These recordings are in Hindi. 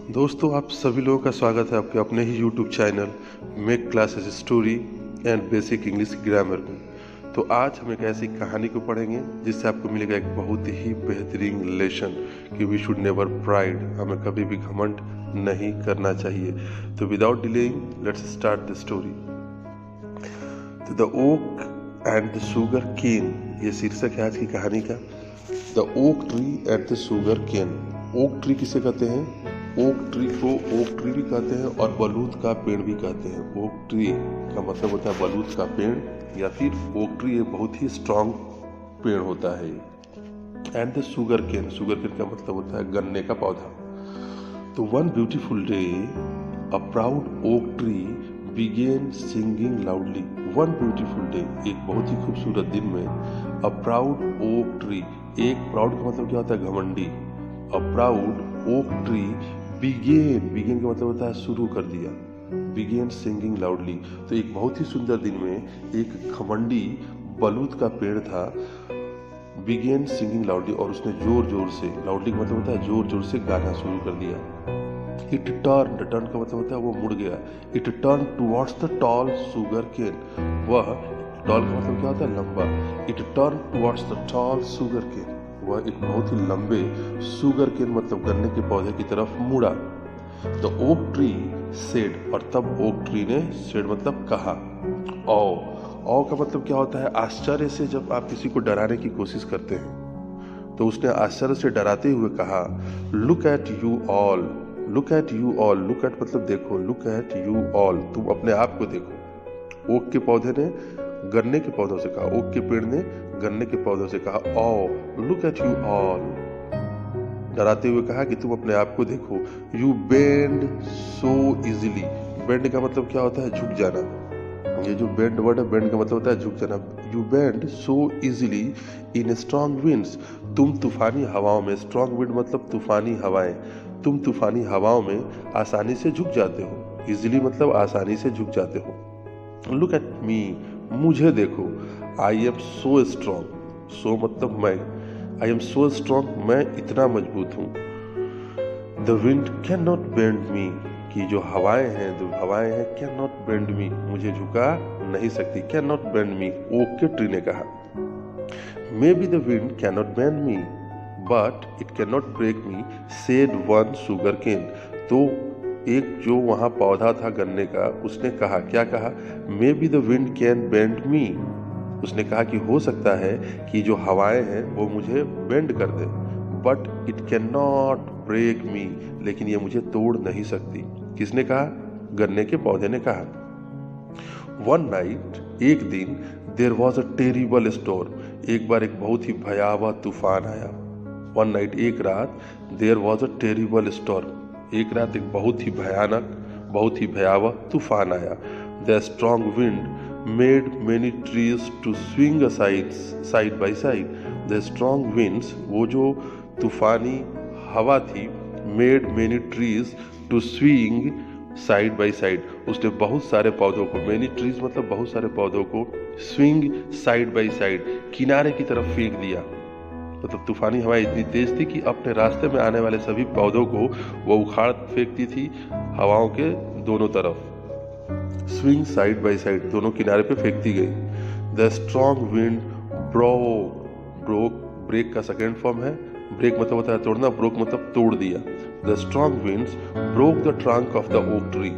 दोस्तों, आप सभी लोगों का स्वागत है आपके अपने ही YouTube channel make classes story and basic English grammar में। तो आज हम एक ऐसी कहानी को पढ़ेंगे जिससे आपको मिलेगा एक बहुत ही बेहतरीन लेसन कि वी शुड नेवर प्राइड, हमें कभी भी घमंड नहीं करना चाहिए। तो without delaying let's start the story. तो the oak and the sugar cane, ये शीर्षक है आज की कहानी का। The oak tree and the sugar cane. Oak tree किसे कहते हैं? ओक ट्री को ओक ट्री भी कहते हैं और बलूत का पेड़ भी कहते हैं। ओक ट्री का मतलब होता है बलूत का पेड़ या फिर ओक ट्री एक बहुत ही स्ट्रांग पेड़ होता है। And the sugar cane, sugar cane का मतलब होता है गन्ने का पौधा। तो one beautiful day a proud oak tree began singing loudly. One beautiful day, एक बहुत ही खूबसूरत दिन में, अ प्राउड ओक ट्री, एक प्राउड का मतलब क्या होता है? घमंडी। A proud oak tree began का मतलब होता है शुरू कर दिया, बिगेन सिंगिंग लाउडली। तो एक बहुत ही सुंदर दिन में एक घमंडी बलूत का पेड़ था, बिगेन सिंगिंग लाउडली, और उसने जोर जोर से, लाउडली का मतलब होता है जोर जोर से गाना शुरू कर दिया। इट टर्न का मतलब होता है वो मुड़ गया। It turn towards the tall sugar cane, वह, टॉल का मतलब क्या होता है? लंबा। It turn towards the tall sugar cane, वह एक बहुत ही लंबे शुगर केन मतलब गन्ने के पौधे की तरफ मुड़ा। द ओक ट्री सेड, और तब ओक ट्री ने, सेड मतलब कहा। ऑ का मतलब क्या होता है? आश्चर्य से जब आप किसी को डराने की कोशिश करते हैं तो उसने आश्चर्य से डराते हुए कहा, look at you all, look at you all. Look at मतलब देखो, लुक एट यू ऑल, तुम अपने आप को देखो। ओक के पौधे ने गन्ने के पौधों से कहा, ओक के पेड़ ने गन्ने के पौधों से कहा, oh look at you all, डराते हुए कहा कि तुम अपने आप को देखो। You bend so easily, bend का मतलब क्या होता है? झुक जाना। ये जो बेंड वर्ड है, बेंड का मतलब होता है झुक जाना। You bend so easily in strong winds, तुम तूफानी हवाओं में, स्ट्रॉन्ग विंड मतलब तूफानी हवाएं, तुम तूफानी हवाओं में आसानी से झुक जाते हो। इजिली मतलब आसानी से झुक जाते हो। लुक एट मी, मुझे देखो। आई एम सो स्ट्रॉन्ग, सो मतलब मैं, आई एम सो स्ट्रॉन्ग, मैं इतना मजबूत हूँ। The wind can not bend me, कि जो हवाएं हैं कैन नॉट बेंड मी, मुझे झुका नहीं सकती। Can not bend me, oak के ट्री ने कहा। Maybe the wind can not bend me but it can not break me, said one sugar cane. तो एक जो वहां पौधा था गन्ने का, उसने कहा, क्या कहा? Maybe the wind can bend me, उसने कहा कि हो सकता है कि जो हवाएं हैं वो मुझे बेंड कर दे, but it can not break me, लेकिन ये मुझे तोड़ नहीं सकती। किसने कहा? गन्ने के पौधे ने कहा। वन नाइट, एक दिन, there was a terrible storm, एक बार एक बहुत ही भयावह तूफान आया। वन नाइट, एक रात, there was a terrible storm, एक रात एक बहुत ही भयानक, बहुत ही भयावह तूफान आया। The strong wind made many trees to swing side by side. The strong winds, वो जो तूफानी हवा थी, made many trees to swing side by side, उसने बहुत सारे पौधों को, मेनी ट्रीज मतलब बहुत सारे पौधों को, स्विंग साइड बाई साइड, किनारे की तरफ फेंक दिया। मतलब तूफानी हवा इतनी तेज थी कि अपने रास्ते में आने वाले सभी पौधों को वो उखाड़ फेंकती थी हवाओं के दोनों तरफ। स्विंग साइड बाय साइड, दोनों किनारे पे फेंकती गई। The strong wind broke, break का सेकेंड फॉर्म है, ब्रेक मतलब होता है तोड़ना, ब्रोक मतलब तोड़ दिया। The strong winds broke the trunk of the oak tree,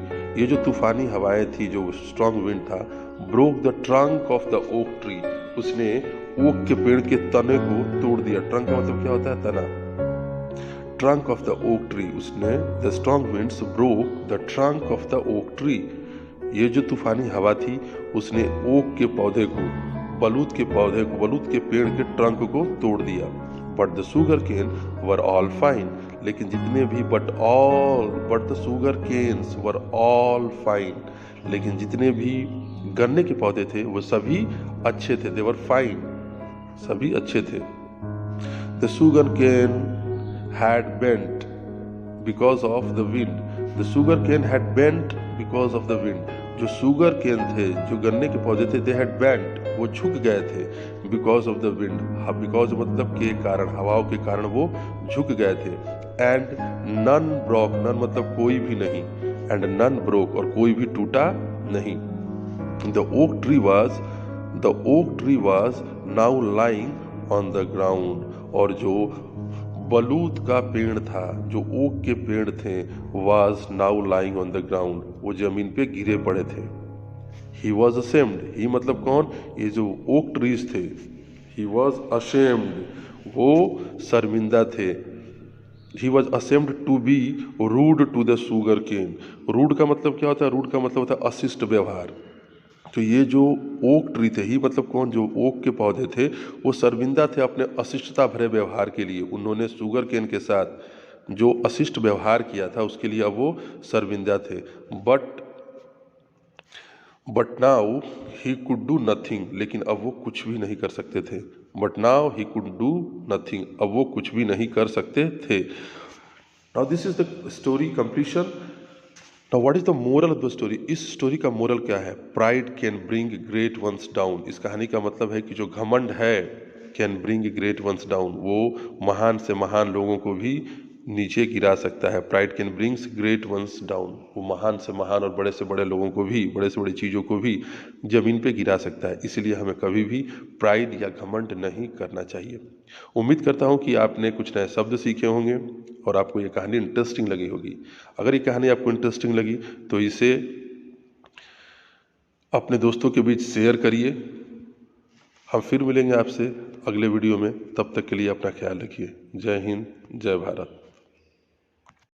ये जो तूफानी हवाएं थी, जो स्ट्रॉन्ग विंड था, broke the trunk of the oak tree, उसने ओक के पेड़ के तने को तोड़ दिया। ट्रंक का मतलब क्या होता है? तना। Trunk of the oak tree, उसने, the strong winds broke the trunk of the oak tree, ये जो तूफानी हवा थी उसने ओक के पौधे को, बलूत के पौधे को, बलूत के पेड़ के ट्रंक को तोड़ दिया। But the sugar cane were all fine, लेकिन जितने भी, but the sugar canes were all fine, लेकिन जितने भी गन्ने के पौधे थे वो सभी अच्छे थे। दे वर फाइन, सभी अच्छे थे। The sugar cane had bent because of the wind, the sugar cane had bent because of the wind, जो शुगर केन थे, जो गन्ने के पौधे थे, दे हैड बेंट, वो झुक गए थे, because of the wind, because मतलब के कारण, हवाओं के कारण वो झुक गए थे। एंड नन ब्रोक, नन मतलब कोई भी नहीं, एंड नन ब्रोक और कोई भी टूटा नहीं। The oak tree was now lying on the ground, और जो बलूत का पेड़ था, जो ओक के पेड़ थे, was now lying on the ground, वो जमीन पे गिरे पड़े थे। ही वॉज असेम्ड, ही मतलब कौन, ये जो ओक ट्रीज थे, ही वॉज असेम्ड, वो शर्मिंदा थे। He was ashamed to be rude to the sugar cane. Rude का मतलब क्या होता है, रूड का मतलब होता है अशिष्ट व्यवहार। तो ये जो ओक ट्री थे, ही मतलब कौन, जो ओक के पौधे थे, वो शर्मिंदा थे अपने अशिष्टता भरे व्यवहार के लिए। उन्होंने शुगर केन के साथ जो अशिष्ट व्यवहार किया था उसके लिए अब वो शर्मिंदा थे। But now he could do nothing, लेकिन अब वो कुछ भी नहीं कर सकते थे। But now he could do nothing, अब वो कुछ भी नहीं कर सकते थे। Now this is the story completion. Now what is the moral of the story, इस स्टोरी का मोरल क्या है, pride can bring great once down. इस कहानी का मतलब है कि जो घमंड है, can bring great once down, वो महान से महान लोगों को भी नीचे गिरा सकता है। Pride can brings great once down, वो महान से महान और बड़े से बड़े लोगों को भी, बड़े से बड़ी चीज़ों को भी जमीन पे गिरा सकता है। इसलिए हमें कभी भी प्राइड या घमंड नहीं करना चाहिए। उम्मीद करता हूँ कि आपने कुछ नए शब्द सीखे होंगे और आपको ये कहानी इंटरेस्टिंग लगी होगी। अगर ये कहानी आपको इंटरेस्टिंग लगी तो इसे अपने दोस्तों के बीच शेयर करिए। हम फिर मिलेंगे आपसे अगले वीडियो में, तब तक के लिए अपना ख्याल रखिए। जय हिंद, जय भारत।